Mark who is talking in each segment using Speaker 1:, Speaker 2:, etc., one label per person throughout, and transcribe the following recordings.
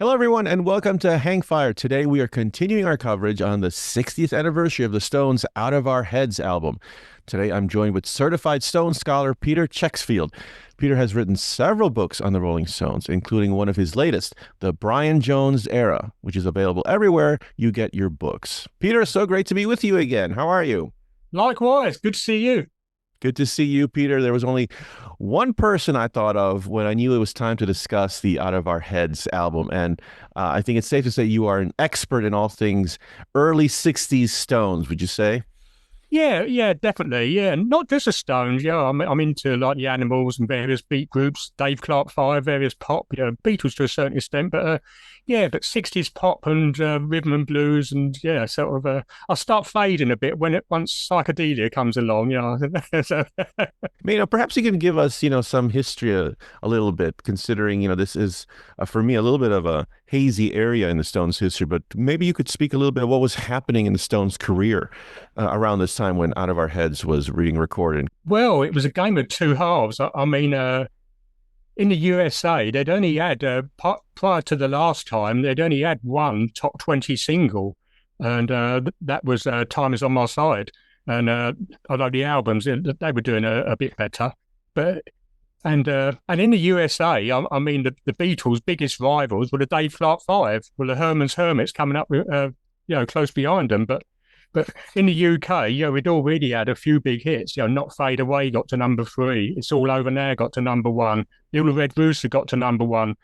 Speaker 1: Hello, everyone, and welcome to Hang Fire. Today, we are continuing our coverage on the 60th anniversary of the Stones' Out of Our Heads album. Today, I'm joined with certified Stone scholar Peter Checksfield. Peter has written several books on the Rolling Stones, including one of his latest, The Brian Jones Era, which is available everywhere you get your books. Peter, so great to be with you again. How are you?
Speaker 2: Likewise, good to see you.
Speaker 1: Good to see you, Peter. There was only one person I thought of when I knew it was time to discuss the Out of Our Heads album. And I think it's safe to say you are an expert in all things early 60s Stones, would you say?
Speaker 2: Yeah, definitely. Yeah, not just the Stones. Yeah, I'm into like the Animals and various beat groups, Dave Clark Five, various pop. Beatles to a certain extent, but 60s pop and rhythm and blues and yeah, sort of. I'll start fading a bit when once psychedelia comes along. So,
Speaker 1: Perhaps you can give us, some history a little bit, considering, this is, for me, a little bit of a hazy area in the Stones' history, but maybe you could speak a little bit of what was happening in the Stones' career around this time when Out of Our Heads was being recorded.
Speaker 2: well, it was a game of two halves. In the USA, they'd only had prior to the last time, they'd only had one top 20 single, and that was "Time Is on My Side." And although the albums they were doing a bit better, but and in the USA, the Beatles' biggest rivals were the Dave Clark Five, were the Herman's Hermits coming up with close behind them, but in the UK, we'd already had a few big hits. Not Fade Away got to number 3. It's All Over Now got to number 1. Little Red Rooster got to number 1.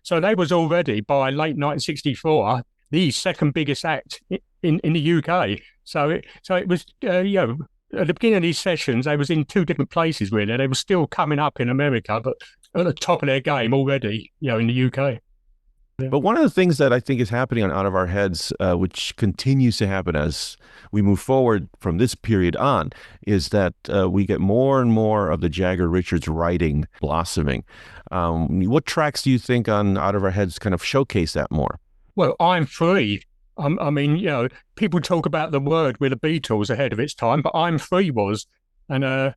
Speaker 2: So they was already, by late 1964, the second biggest act in the UK. So it was, at the beginning of these sessions, they was in two different places, really. They were still coming up in America, but at the top of their game already, in the UK. Yeah.
Speaker 1: But one of the things that I think is happening on Out of Our Heads, which continues to happen as we move forward from this period on, is that we get more and more of the Jagger Richards writing blossoming. What tracks do you think on Out of Our Heads kind of showcase that more?
Speaker 2: Well, I'm free. People talk about the word with the Beatles ahead of its time, but I'm free was, and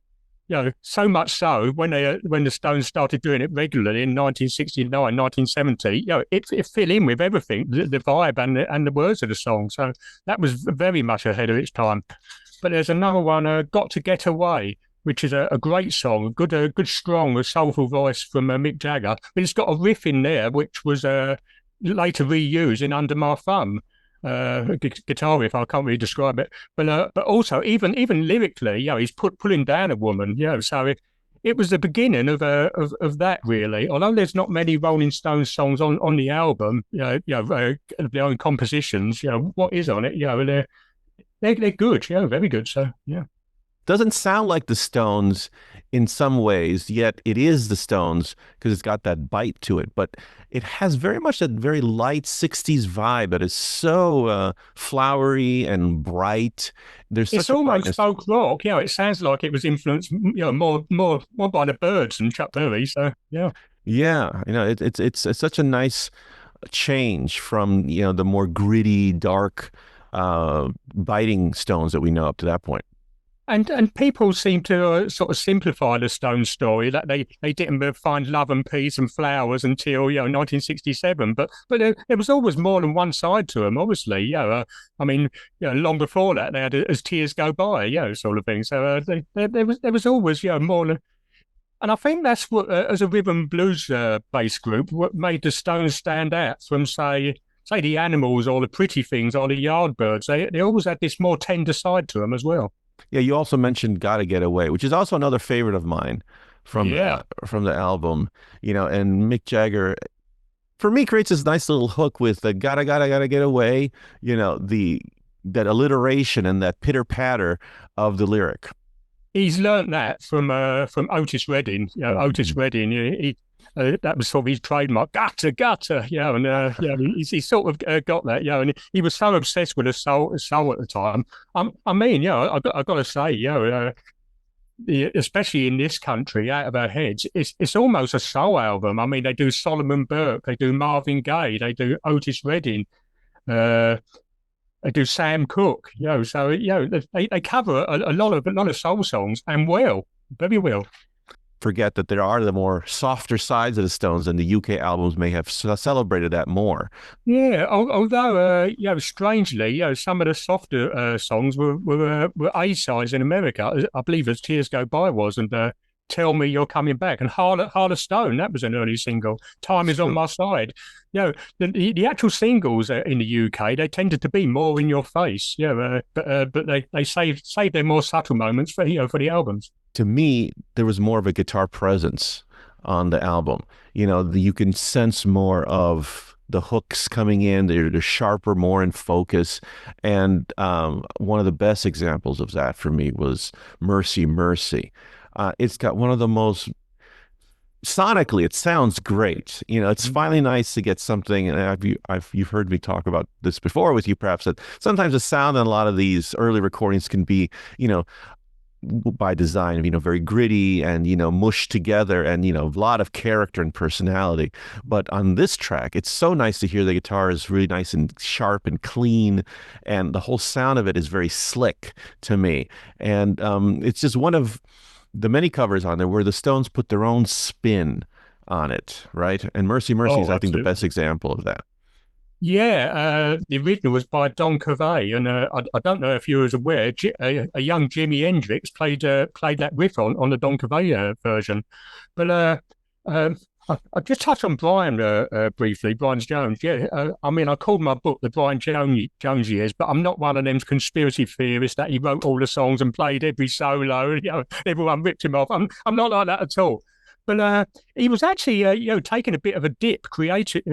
Speaker 2: so much so when the Stones started doing it regularly in 1969, 1970, it fit in with everything, the vibe and the words of the song. So that was very much ahead of its time. But there's another one, "Got to Get Away," which is a great song, a good strong, soulful voice from Mick Jagger. But it's got a riff in there which was later reused in Under My Thumb. Guitar riff, I can't really describe it, but also even lyrically, he's pulling down a woman, so it was the beginning of that really. Although there's not many Rolling Stones songs on the album, their own compositions, what is on it, they're good, very good. So yeah.
Speaker 1: Doesn't sound like the Stones in some ways, yet it is the Stones because it's got that bite to it. But it has very much that very light 60s vibe that is so flowery and bright. There's
Speaker 2: It's
Speaker 1: such a
Speaker 2: almost
Speaker 1: brightness.
Speaker 2: folk rock, it sounds like it was influenced, more by the Byrds and Chuck Berry. So yeah.
Speaker 1: Yeah, it's such a nice change from, the more gritty, dark, biting Stones that we know up to that point.
Speaker 2: And people seem to sort of simplify the Stones story that they didn't find love and peace and flowers until 1967. But there was always more than one side to them. Obviously, long before that they had As Tears Go By, sort of thing. So there was always more than. And I think that's what, as a rhythm blues based group, what made the Stones stand out from say the Animals or the Pretty Things or the Yardbirds. They always had this more tender side to them as well.
Speaker 1: Yeah, you also mentioned "Gotta Get Away," which is also another favorite of mine
Speaker 2: Yeah.
Speaker 1: from the album. And Mick Jagger, for me, creates this nice little hook with the "Gotta get away." The that alliteration and that pitter patter of the lyric.
Speaker 2: He's learnt that from Otis Redding. Otis Redding. That was sort of his trademark. Gutter. And he sort of got that. And he was so obsessed with the soul at the time. I've got to say, especially in this country, Out of Our Heads, it's almost a soul album. I mean, they do Solomon Burke, they do Marvin Gaye, they do Otis Redding. They do Sam Cooke, so they cover a lot of soul songs and well, very well.
Speaker 1: forget that there are the more softer sides of the Stones, and the UK albums may have celebrated that more.
Speaker 2: Yeah, although strangely, some of the softer songs were A-sides in America. I believe as Tears Go By was, and Tell Me You're Coming Back, and Heart of Stone, that was an early single. Time Is on My Side. The actual singles in the UK, they tended to be more in your face. But they saved their more subtle moments for the albums.
Speaker 1: To me, there was more of a guitar presence on the album. You can sense more of the hooks coming in. They're sharper, more in focus. And one of the best examples of that for me was Mercy, Mercy. It's got one of the most, sonically, it sounds great. It's finally nice to get something, and you've heard me talk about this before with you, perhaps, that sometimes the sound in a lot of these early recordings can be, by design, very gritty and, mushed together and, a lot of character and personality. But on this track, it's so nice to hear the guitar is really nice and sharp and clean. And the whole sound of it is very slick to me. And it's just one of the many covers on there where the Stones put their own spin on it, right? And Mercy, Mercy is, I think, the best example of that.
Speaker 2: Yeah, the original was by Don Quevé, and I don't know if you was aware, a young Jimi Hendrix played that riff on the Don Quevé version. But I just touched on Brian briefly, Brian Jones. Yeah, I called my book The Brian Jones Years, but I'm not one of them conspiracy theorists that he wrote all the songs and played every solo. Everyone ripped him off. I'm not like that at all. But he was actually, taking a bit of a dip creatively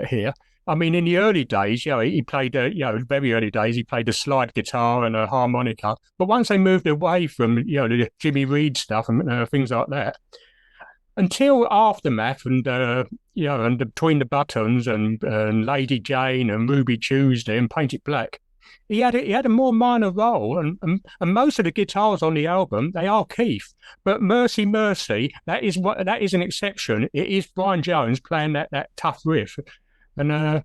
Speaker 2: here. In the early days, he played, very early days, he played a slide guitar and a harmonica. But once they moved away from, the Jimmy Reed stuff and things like that, until Aftermath and and Between the Buttons and Lady Jane and Ruby Tuesday and Paint It Black, he had a more minor role, and most of the guitars on the album, they are Keith. But Mercy, Mercy, that is an exception. It is Brian Jones playing that tough riff, and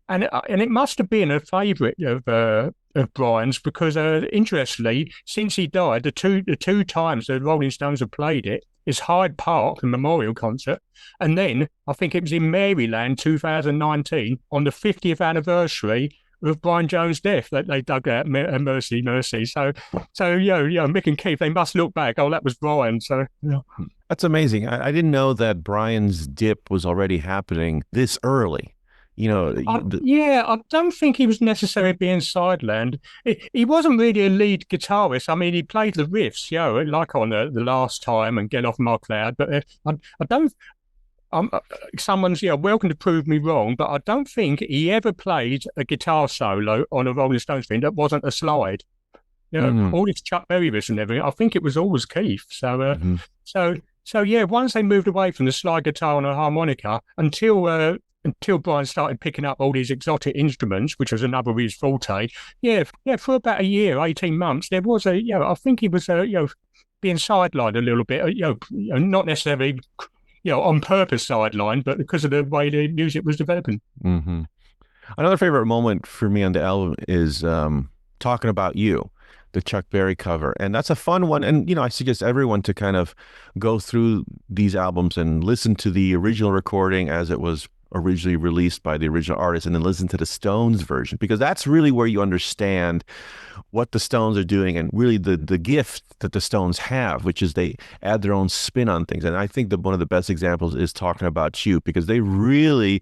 Speaker 2: it must have been a favourite of Brian's because interestingly, since he died, the two times the Rolling Stones have played it is Hyde Park, the memorial concert, and then I think it was in Maryland 2019 on the 50th anniversary of Brian Jones' death that they dug out Mercy, Mercy. So Mick and Keith, they must look back. Oh, that was Brian. So
Speaker 1: that's amazing. I didn't know that Brian's dip was already happening this early.
Speaker 2: I don't think he was necessarily being sidelined. He wasn't really a lead guitarist. He played the riffs, like on the Last Time and Get Off My Cloud. But I don't. Someone's welcome to prove me wrong, but I don't think he ever played a guitar solo on a Rolling Stones thing that wasn't a slide. All this Chuck Berry riffs and everything. I think it was always Keith. So once they moved away from the slide guitar and a harmonica until Brian started picking up all these exotic instruments, which was another of his forte. For about a year, 18 months, there was I think he was being sidelined a little bit. Not necessarily on purpose sidelined, but because of the way the music was developing.
Speaker 1: Mm-hmm. Another favorite moment for me on the album is Talking About You, the Chuck Berry cover. And that's a fun one. And, I suggest everyone to kind of go through these albums and listen to the original recording as it was originally released by the original artist, and then listen to the Stones version, because that's really where you understand what the Stones are doing and really the gift that the Stones have, which is they add their own spin on things. And I think that one of the best examples is Talking About You, because they really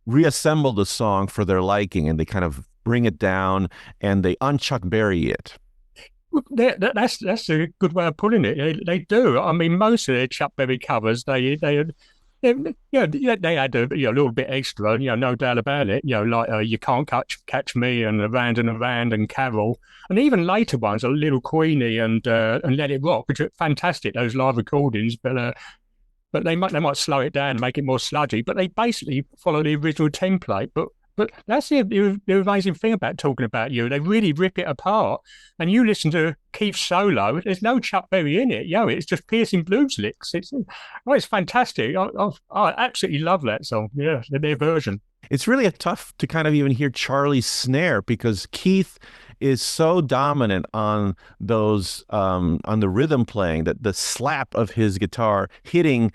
Speaker 1: reassemble the song for their liking, and they kind of bring it down and they un-Chuck Berry it.
Speaker 2: That's a good way of putting it. They do. Most of their Chuck Berry covers, they had a little bit extra, no doubt about it. Like You Can't Catch Me and Around and Around and Carol, and even later ones, a Little Queenie and Let It Rock, which are fantastic. Those live recordings, but they might slow it down and make it more sludgy. But they basically follow the original template. But that's the amazing thing about Talking About You. They really rip it apart. And you listen to Keith's solo, there's no Chuck Berry in it. It's just piercing blues licks. It's fantastic. I absolutely love that song. Yeah, their version.
Speaker 1: It's really tough to kind of even hear Charlie's snare, because Keith is so dominant on those on the rhythm playing, that the slap of his guitar hitting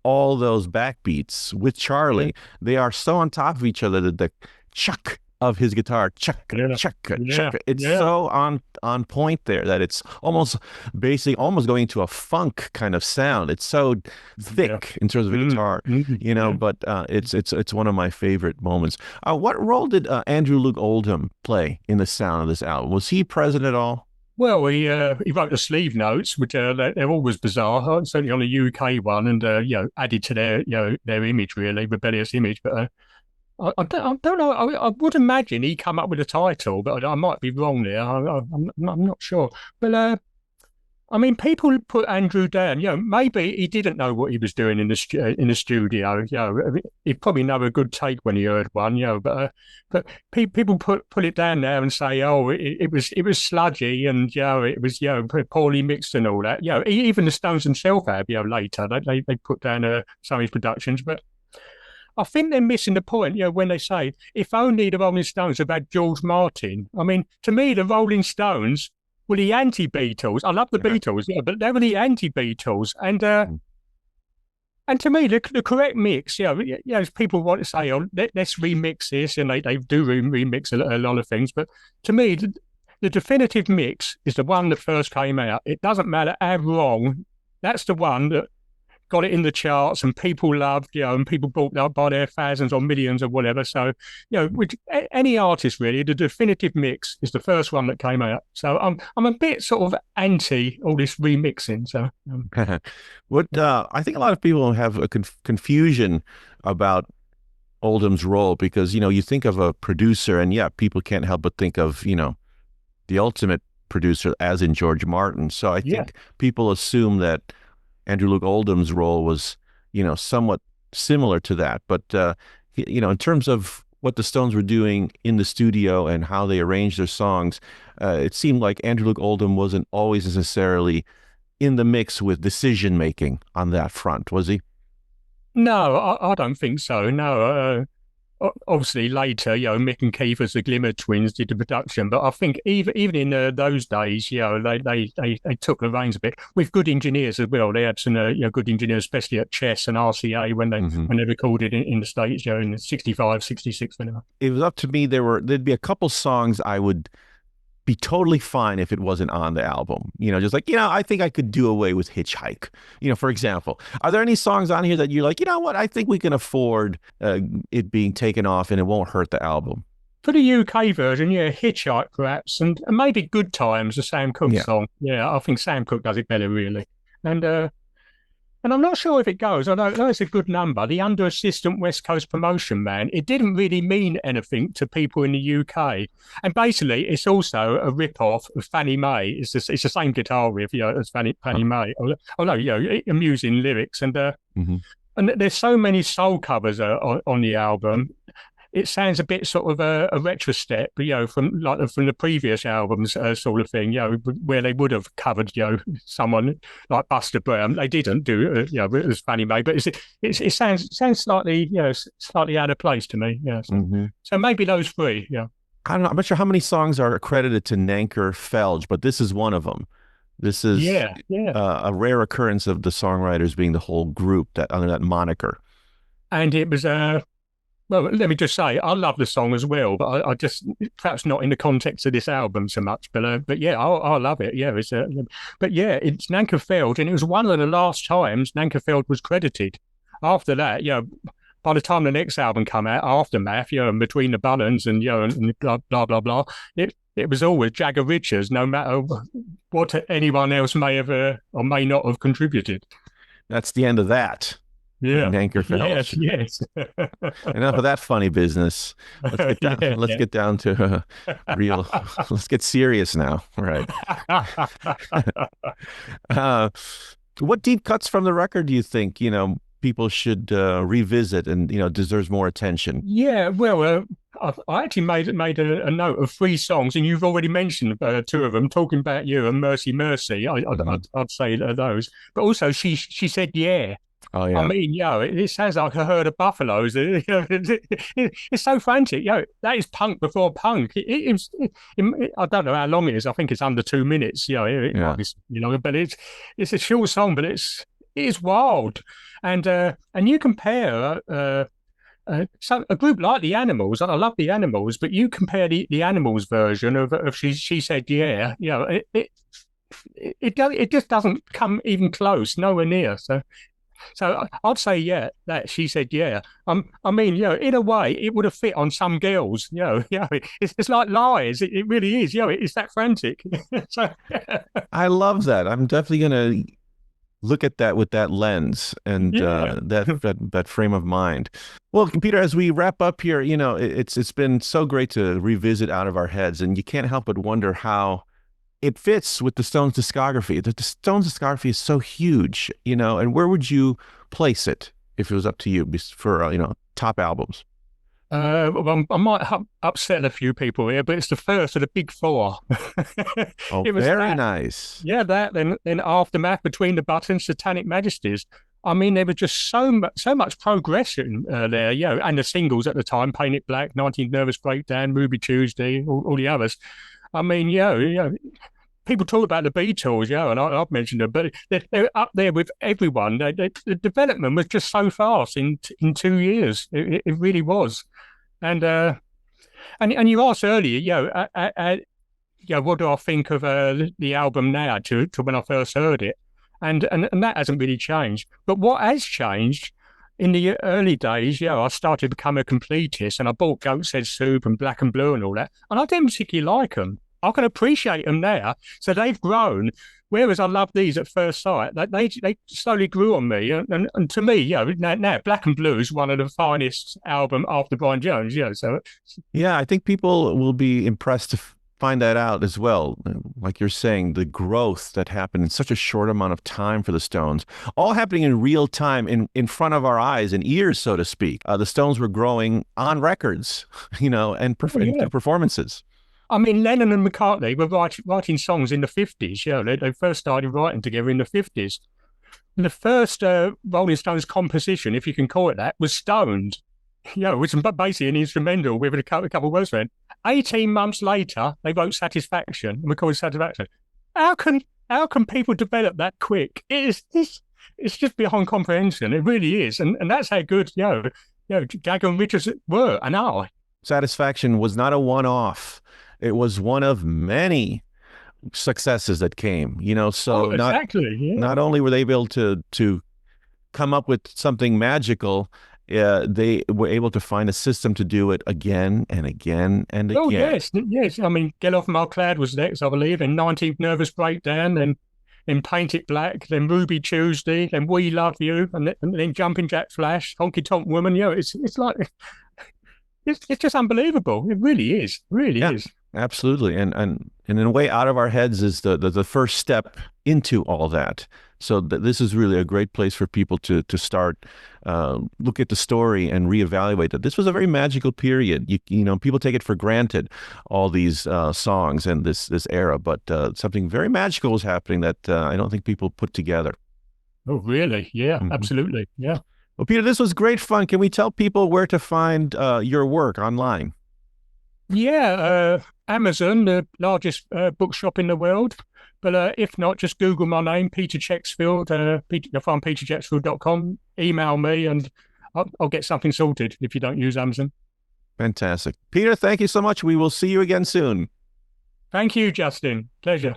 Speaker 1: all those backbeats with
Speaker 2: Yeah,
Speaker 1: Charlie, they are so on top of each other that the chuck of his guitar, chuck,
Speaker 2: yeah,
Speaker 1: chuck,
Speaker 2: yeah,
Speaker 1: chuck. It's
Speaker 2: yeah,
Speaker 1: so on point there that it's almost basically almost going into a funk kind of sound. It's so
Speaker 2: yeah.
Speaker 1: thick in terms of a
Speaker 2: Mm,
Speaker 1: guitar,
Speaker 2: yeah.
Speaker 1: but it's one of my favorite moments. What role did Andrew Loog Oldham play in the sound of this album? Was he present at all?
Speaker 2: Well, he wrote the sleeve notes, which they're always bizarre, certainly on the UK one, and added to their their image, really rebellious image. But I don't know. I would imagine he come up with a title, but I might be wrong there. I'm not sure. But I mean, people put Andrew down. Maybe he didn't know what he was doing in the studio. He'd probably know a good take when he heard one. But people put it down there and say, oh, it was sludgy and it was poorly mixed and all that. Even the Stones themselves have later they put down some of his productions, but I think they're missing the point, when they say, if only the Rolling Stones had had George Martin. I mean, to me, the Rolling Stones were the anti-Beatles. I love the Beatles, but they were the anti-Beatles. And to me, the correct mix, as people want to say, oh, let's remix this, and they do remix a lot of things. But to me, the definitive mix is the one that first came out. It doesn't matter how wrong, that's the one that got it in the charts and people loved, and people bought out by their thousands or millions or whatever. So, with any artist really, the definitive mix is the first one that came out. So I'm a bit sort of anti all this remixing. So,
Speaker 1: what I think a lot of people have a confusion about Oldham's role, because you think of a producer, and people can't help but think of the ultimate producer as in George Martin. So I think people assume that Andrew Loog Oldham's role was, somewhat similar to that. But, in terms of what the Stones were doing in the studio and how they arranged their songs, it seemed like Andrew Loog Oldham wasn't always necessarily in the mix with decision making on that front, was he?
Speaker 2: no, I don't think so. No, obviously later, Mick and Keith as the Glimmer Twins did the production, but I think even in those days, they took the reins a bit with good engineers as well. They had some good engineers, especially at Chess and RCA when they recorded in the States, in the 65, 66, whenever.
Speaker 1: It was up to me. There'd be a couple songs I would be totally fine if it wasn't on the album. Just like, I think I could do away with Hitchhike. For example, are there any songs on here that you're like, what, I think we can afford it being taken off and it won't hurt the album?
Speaker 2: For the UK version, Hitchhike perhaps, and maybe Good Times, the Sam Cooke song. I think Sam Cooke does it better, really. And I'm not sure if it goes. I know it's a good number. The Under Assistant West Coast Promotion Man. It didn't really mean anything to people in the UK. And basically, it's also a rip-off of Fannie Mae. It's the same guitar riff, as Fannie Mae. Although, amusing lyrics. And there's so many soul covers on the album. It sounds a bit sort of a retro step, from the previous albums, sort of thing, where they would have covered, someone like Buster Brown. They didn't do, it was Fannie Mae, but it sounds slightly, slightly out of place to me. So maybe those three.
Speaker 1: I don't know. I'm not sure how many songs are credited to Nanker Felge, but this is one of them. This is a rare occurrence of the songwriters being the whole group that under that moniker.
Speaker 2: And it was well, let me just say, I love the song as well, but I just perhaps not in the context of this album so much. But I love it. It's it's Nanker Felge, and it was one of the last times Nanker Felge was credited. After that, by the time the next album came out, Aftermath, and Between the Buttons, and and blah blah blah blah, it was always Jagger Richards, no matter what anyone else may have or may not have contributed.
Speaker 1: That's the end of that. Nanker Felge.
Speaker 2: Yes.
Speaker 1: Enough of that funny business. Let's get down to real. Let's get serious now. Right. What deep cuts from the record do you think people should revisit and deserves more attention?
Speaker 2: Yeah, well, I actually made a note of 3 songs, and you've already mentioned 2 of them. Talking About You and Mercy Mercy, I'd say those. But also, she said, yeah.
Speaker 1: Oh
Speaker 2: I
Speaker 1: yeah.
Speaker 2: mean, it sounds like a herd of buffaloes. It's so frantic. That is punk before punk. I don't know how long it is. I think it's under 2 minutes. It might
Speaker 1: Yeah.
Speaker 2: be longer, but it's a short song, but it is wild. And you compare so a group like the Animals. I love the Animals, but you compare the Animals version of she said yeah. It just doesn't come even close, nowhere near. So I'd say yeah, that she said yeah. I mean, in a way, it would have fit on some girls. It's like Lies. It really is. It's that frantic. So
Speaker 1: I love that. I'm definitely gonna look at that with that lens and
Speaker 2: yeah.
Speaker 1: that frame of mind. Well, Peter, as we wrap up here, it's been so great to revisit Out of Our Heads, and you can't help but wonder how it fits with the Stones discography. The Stones discography is so huge, and where would you place it if it was up to you for top albums?
Speaker 2: Well, I might upset a few people here, but it's the first of the big four.
Speaker 1: Oh,
Speaker 2: It was
Speaker 1: very
Speaker 2: that,
Speaker 1: nice.
Speaker 2: yeah, that then Aftermath, Between the Buttons, Satanic Majesties. I mean, there was just so much progression there, and the singles at the time, Paint It Black, 19th Nervous Breakdown, Ruby Tuesday, all the others. I mean, people talk about the Beatles, and I've mentioned them, but they're up there with everyone. The development was just so fast in 2 years. It really was. And you asked earlier, what do I think of the album now to when I first heard it, and that hasn't really changed. But what has changed in the early days, I started to become a completist, and I bought Goat's Head Soup and Black and Blue and all that, and I didn't particularly like them. I can appreciate them now, so they've grown. Whereas I loved these at first sight, they slowly grew on me, and to me, now Black and Blue is one of the finest album after Brian Jones, So
Speaker 1: Yeah, I think people will be impressed to find that out as well. Like you're saying, the growth that happened in such a short amount of time for the Stones, all happening in real time in front of our eyes and ears, so to speak. The Stones were growing on records, and
Speaker 2: yeah.
Speaker 1: through performances.
Speaker 2: I mean, Lennon and McCartney were writing songs in the 50s. They first started writing together in the 50s. And the first Rolling Stones composition, if you can call it that, was Stoned, which is basically an instrumental with a couple of words for it. 18 months later, they wrote Satisfaction and recorded Satisfaction. How can people develop that quick? It's just beyond comprehension. It really is. And that's how good, Gagger and Richards were and are.
Speaker 1: Satisfaction was not a one-off. It was one of many successes that came, so
Speaker 2: exactly. Yeah.
Speaker 1: not only were they able to come up with something magical, they were able to find a system to do it again and again and again.
Speaker 2: Oh, yes. I mean, Get Off My Cloud was next, I believe, and 19th Nervous Breakdown, then Paint It Black, then Ruby Tuesday, then We Love You, and then Jumping Jack Flash, Honky Tonk Woman. It's like it's just unbelievable. It really is. Really is.
Speaker 1: Absolutely. And in a way, Out of Our Heads is the first step into all that. So this is really a great place for people to start, look at the story and reevaluate that. This was a very magical period. People take it for granted, all these songs and this era, but something very magical was happening that I don't think people put together.
Speaker 2: Oh, really? Yeah, absolutely. Yeah.
Speaker 1: Well, Peter, this was great fun. Can we tell people where to find your work online?
Speaker 2: Yeah, Amazon, the largest bookshop in the world. But if not, just Google my name, Peter Checksfield. You'll find peterchecksfield.com. Email me and I'll get something sorted if you don't use Amazon.
Speaker 1: Fantastic. Peter, thank you so much. We will see you again soon.
Speaker 2: Thank you, Justin. Pleasure.